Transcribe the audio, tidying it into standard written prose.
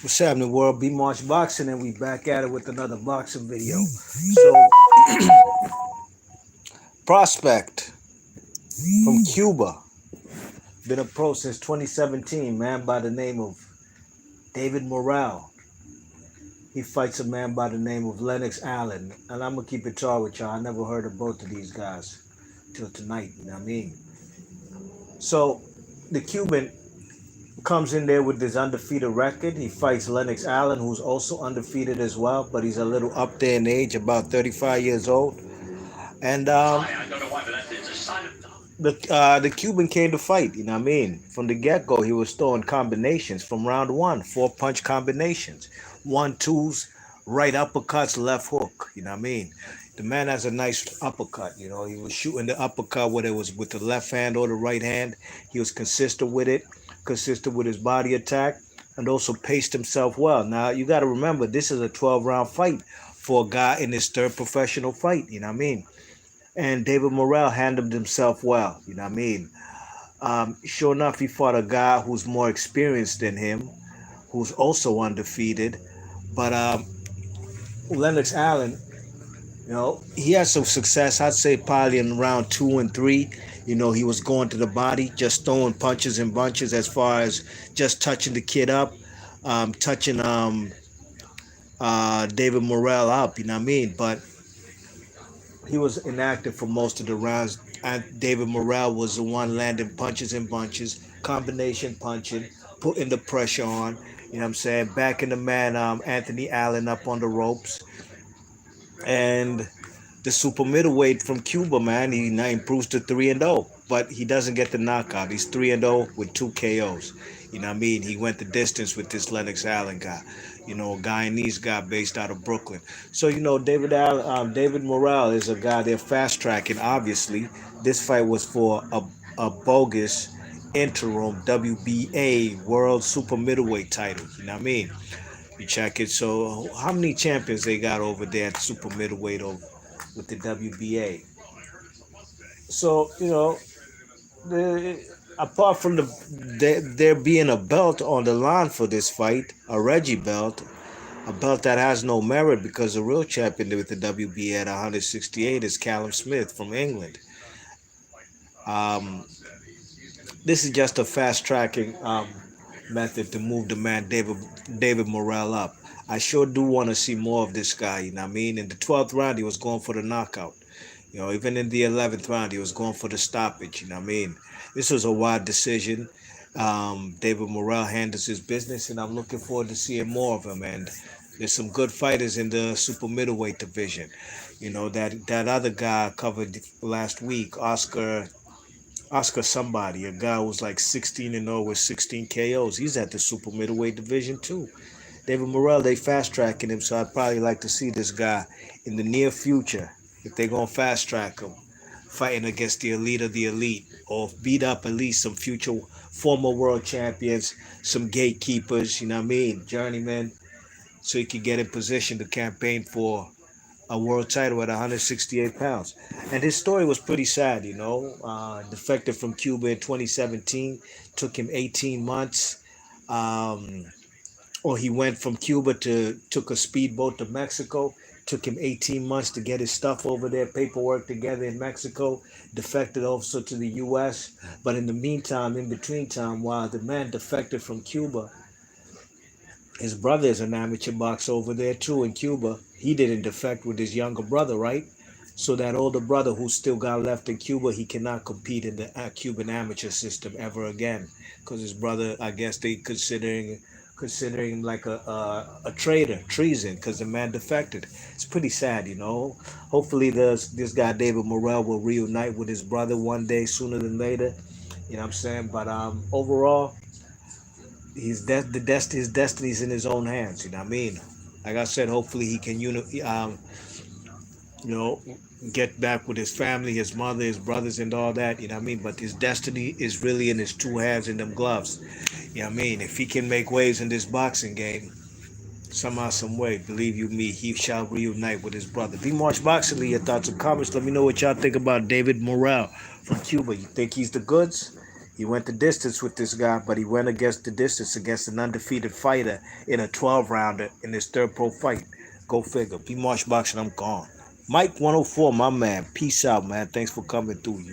What's happening, world? B March Boxing, and we back at it with another boxing video. So, Prospect from Cuba, been a pro since 2017, man by the name of David Morell. He fights a man by the name of Lennox Allen, and I'm gonna keep it tall with y'all. I never heard of both of these guys till tonight. You know what I mean? So, the Cuban comes in there with this undefeated record. He fights Lennox Allen, who's also undefeated as well, but he's a little up there in age, about 35 years old. And the Cuban came to fight. You know what I mean? From the get go, he was throwing combinations from round one, four punch combinations, one twos, right uppercuts, left hook. You know what I mean? The man has a nice uppercut. You know, he was shooting the uppercut whether it was with the left hand or the right hand. He was consistent with it, consistent with his body attack, and also paced himself well. Now you got to remember, this is a 12-round fight for a guy in his third professional fight. You know what I mean? And David Morell handled himself well. You know what I mean? Sure enough, he fought a guy who's more experienced than him, who's also undefeated. But Lennox Allen, you know, he had some success. I'd say probably in round two and three. You know, he was going to the body, just throwing punches and bunches as far as just touching the kid up, touching David Morell up. You know what I mean? But he was inactive for most of the rounds. And David Morell was the one landing punches and bunches, combination punching, putting the pressure on. You know what I'm saying? Backing the man Anthony Allen up on the ropes. And the super middleweight from Cuba, man, he now improves to 3-0, but he doesn't get the knockout. He's 3-0 with two KOs. You know what I mean? He went the distance with this Lennox Allen guy. You know, a Guyanese guy based out of Brooklyn. So you know, David Morrell is a guy they're fast tracking. Obviously, this fight was for a bogus interim WBA World Super Middleweight title. You know what I mean? You check it. So how many champions they got over there at super middleweight over with the WBA? So you know, apart from there being a belt on the line for this fight, a Reggie belt, a belt that has no merit because the real champion with the WBA at 168 is Callum Smith from England. Um, this is just a fast tracking method to move the man David Morrell up. I sure do want to see more of this guy. You know what I mean? In the 12th round, he was going for the knockout. You know, even in the 11th round, he was going for the stoppage. You know what I mean? This was a wide decision. David Morrell handles his business, and I'm looking forward to seeing more of him. And there's some good fighters in the super middleweight division. You know that other guy I covered last week, Oscar somebody, a guy who was like 16-0 with 16 KOs. He's at the super middleweight division too. David Morrell, they fast tracking him, so I'd probably like to see this guy in the near future, if they're gonna fast track him, fighting against the elite of the elite, or beat up at least some future former world champions, some gatekeepers, you know what I mean, journeymen, so he can get in position to campaign for a world title at 168 pounds. And his story was pretty sad, you know. Defected from Cuba in 2017, took him 18 months. Um, or he went from Cuba took a speedboat to Mexico. Took him 18 months to get his stuff over there, paperwork together in Mexico. Defected also to the U.S. But in the meantime, in between time, while the man defected from Cuba, his brother is an amateur boxer over there too in Cuba. He didn't defect with his younger brother, right? So that older brother who still got left in Cuba, he cannot compete in the Cuban amateur system ever again, because his brother, I guess they considering him like a traitor, treason, because the man defected. It's pretty sad, you know. Hopefully, this guy David Morrell will reunite with his brother one day sooner than later. You know what I'm saying? But overall, his destiny's in his own hands. You know what I mean? Like I said, hopefully he can you know, get back with his family, his mother, his brothers, and all that. You know what I mean? But his destiny is really in his two hands in them gloves. You know what I mean? If he can make waves in this boxing game, somehow, some way, believe you me, he shall reunite with his brother. Be March Boxing League, your thoughts and comments. Let me know what y'all think about David Morrell from Cuba. You think he's the goods? He went the distance with this guy, but he went against the distance against an undefeated fighter in a 12 rounder in his third pro fight. Go figure. P Marsh Boxing, I'm gone. Mike 104, my man. Peace out, man. Thanks for coming through.